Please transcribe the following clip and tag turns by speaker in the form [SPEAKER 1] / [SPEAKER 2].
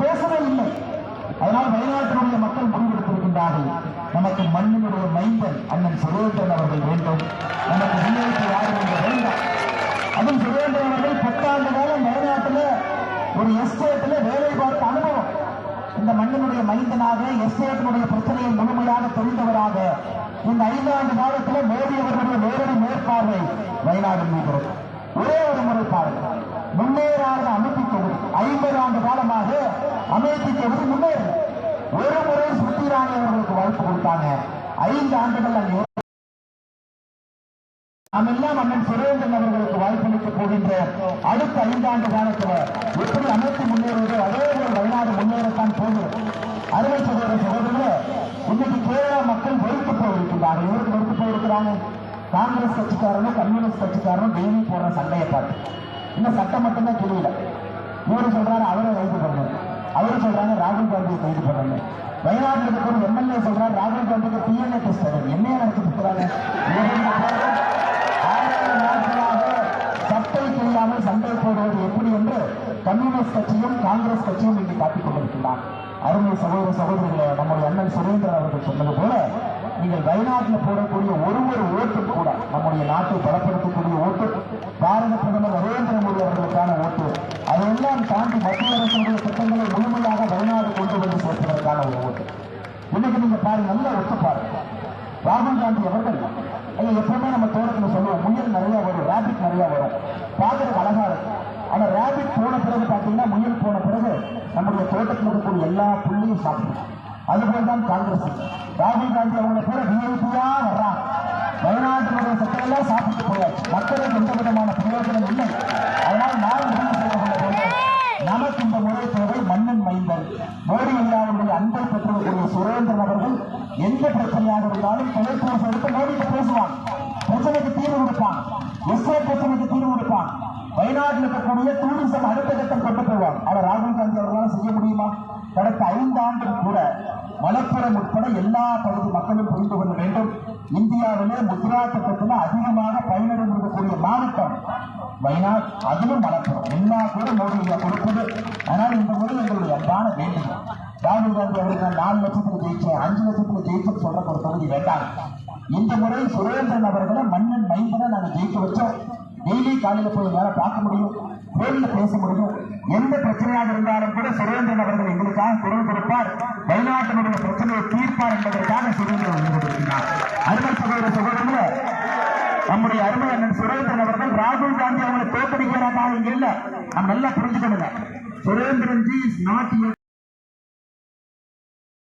[SPEAKER 1] பேசவே இல்லை. அதனால் வயநாட்டினுடைய மக்கள் முடிவெடுத்திருக்கின்றார்கள், நமக்கு மண்ணினுடைய மைந்தன் அண்ணன் சுரேந்திரன் அவர்கள் வேண்டும், நமக்கு விஐபி யாரும் என்று வேண்டாம். அதுவும் சுரேந்திரன் அவர்கள் 10 ஆண்டு காலம் வயநாட்டில் ஒரு எஸ்டேட்ல வேலை பார்த்த அனுபவம். இந்த மண்ணினுடைய மைந்தனாக, எஸ்டேட்டினுடைய பிரச்சனையை முழுமையாக தெரிந்தவராக இந்த 5 ஆண்டு காலத்தில் மோடி அவர்களுடைய நேரடி மேற்பார்வை வயநாடு மீது ஒரே ஒரு முறை பாருங்கள். முன்னேறாத அமைதி தொகுதி 50 ஆண்டு காலமாக அமைதி தொகுதி முன்னேற ஒரு முறை சுத்திராணி அவர்களுக்கு வாய்ப்பு கொடுத்தாங்க. 5 ஆண்டுகள் அங்கே நாம் எல்லாம் அண்ணன் சுரேந்திரன் அவர்களுக்கு வாய்ப்பளிக்க போகின்ற அடுத்த 5 ஆண்டு காலத்தில் எப்படி அமைத்து முன்னேறுவதோ அதே போல வயநாடு முன்னேறத்தான் போகிறது. அருமை சகோதர சகோதரர்கள், இன்னைக்கு கேரளா மக்கள் வெறுத்து போயிருக்கிறார்கள். இவருக்கு வெறுத்து போயிருக்கிறாங்க. காங்கிரஸ் கட்சிக்காரனும் கம்யூனிஸ்ட் கட்சிக்காரனும் டெய்லி போடுற சண்டையை பார்த்து இன்னும் சட்டம் மட்டும்தான் தெரியல. இவரு சொல்றாரு அவரை கைது பண்ணணும், அவரு சொல்றாங்க ராகுல் காந்தியை கைது பண்ணணும். வயநாட்டில் இருக்கிற ஒரு எம்எல்ஏ சொல்றாரு ராகுல் காந்திக்கு டிஎன்ஏ டெஸ்ட் என்னையா நடத்திருக்கிறாங்க. சட்டை தெரியாமல் சண்டை போடுவது எப்படி என்று கம்யூனிஸ்ட் கட்சியும் காங்கிரஸ் கட்சியும் இங்கு காட்டிக் கொண்டிருக்கிறார். அருமை சகோதர சகோதரிகளை, நம்முடைய அண்ணன் சுரேந்திரன் அவர்கள் சொன்னது போல நீங்கள் வயநாட்டில் போடக்கூடிய ஒரு ஓட்டு கூட நம்முடைய நாட்டை பலப்படுத்தக்கூடிய ஓட்டு, பாரத பிரதமர் நரேந்திர மோடி அவர்களுக்கான ஓட்டு, அதையெல்லாம் தாண்டி மத்திய அரசுடைய திட்டங்களை முழுமையாக வயநாடு கொண்டு வந்து சேர்ப்பதற்கான ஒரு ஓட்டு. இன்னைக்கு நீங்க பாருங்க, நல்ல ஒத்து பாருங்க. ராகுல் காந்தி அவர்கள் எப்பவுமே நம்ம தோட்டத்தில் சொல்லுவோம், முயல் நிறைய வரும், ரேபிட் நிறைய வரும், பார்க்கறதுக்கு அழகா இருக்கும். ஆனா ரேபிட் போன பிறகு பார்த்தீங்கன்னா, முயல் போன பிறகு நம்முடைய தோட்டத்தில் இருக்கக்கூடிய எல்லா புள்ளியும் சாப்பிடும். அதுபோல்தான் காங்கிரஸ். ராகுல் காந்தி அவங்களை பேர விஐபியா வர்றாங்க. வயநாட்டினுடைய சட்டங்கள்லாம் சாப்பிட்டு போயாச்சு. மக்களுக்கு எந்த விதமான பிரயோஜனம் இல்லை. அதனால் நாம் முடிவு செய்து கொள்ள வேண்டும், நமக்கு இந்த முறை தேவை மண்ணின் மைந்தன் மோடி ஐயாவுடைய அன்பை பெற்றக்கூடிய சுரேந்திரன் அவர்கள் எந்த பிரச்சனையாக இருந்தாலும் தொலைபேசி எடுத்து மோடிக்கு பேசுவான், பிரச்சனைக்கு தீர்வு கொடுப்பான், எஸ்டேட் பிரச்சனைக்கு தீர்வு கொடுப்பான், வயநாட்டில் இருக்கக்கூடிய டூரிசம் அடுத்த கட்டம் கொண்டு போவான். ஆனால் ராகுல் காந்தி அவர்களால் செய்ய முடியுமா? கடந்த 5 ஆண்டுகள் கூட மலப்புரம் உட்பட எல்லா பகுதி மக்களும் புரிந்து கொள்ள வேண்டும், இந்தியாவிலே முத்ரா திட்டத்தில் அதிகமாக பயனடைந்திருக்கக்கூடிய மாவட்டம் வயநாடு, அதிலும் மலப்புரம். எல்லா கூட மோடி கொடுப்பது. ஆனால் இந்த முறை எங்களுடைய அன்பான வேண்டுகோள், ராகுல் காந்தி அவர்கள் 4 லட்சத்தில் ஜெயிச்சேன், 5 லட்சத்தில் ஜெயிச்சு சொல்ற ஒரு தொகுதி வேண்டாம். இந்த முறை சுரேந்திரன் அவர்களை மண்ணின் மைந்தனை நாங்கள் ஜெயிக்க வச்சோம். டெய்லி காலையில் போய் நேரம் பார்க்க முடியும், போன்ல பேச முடியும். எந்த பிரச்சனையாக இருந்தாலும் கூட சுரேந்திரன் அவர்கள் எங்களுக்காக குரல் கொடுப்பார், வயநாட்டினுடைய பிரச்சனையை தீர்ப்பார் என்பதற்காக சுரேந்திரன் ஈடுபட்டிருக்கிறார். அருமை சகோதர சகோதரர்கள், நம்முடைய அருமை அண்ணன் சுரேந்திரன் அவர்கள் ராகுல் காந்தி அவங்களை தோற்கடிக்கிறதாக இங்க இல்ல. நம்ம நல்லா புரிஞ்சுக்கணுங்க, சுரேந்திரன் ஜி இஸ் நாட்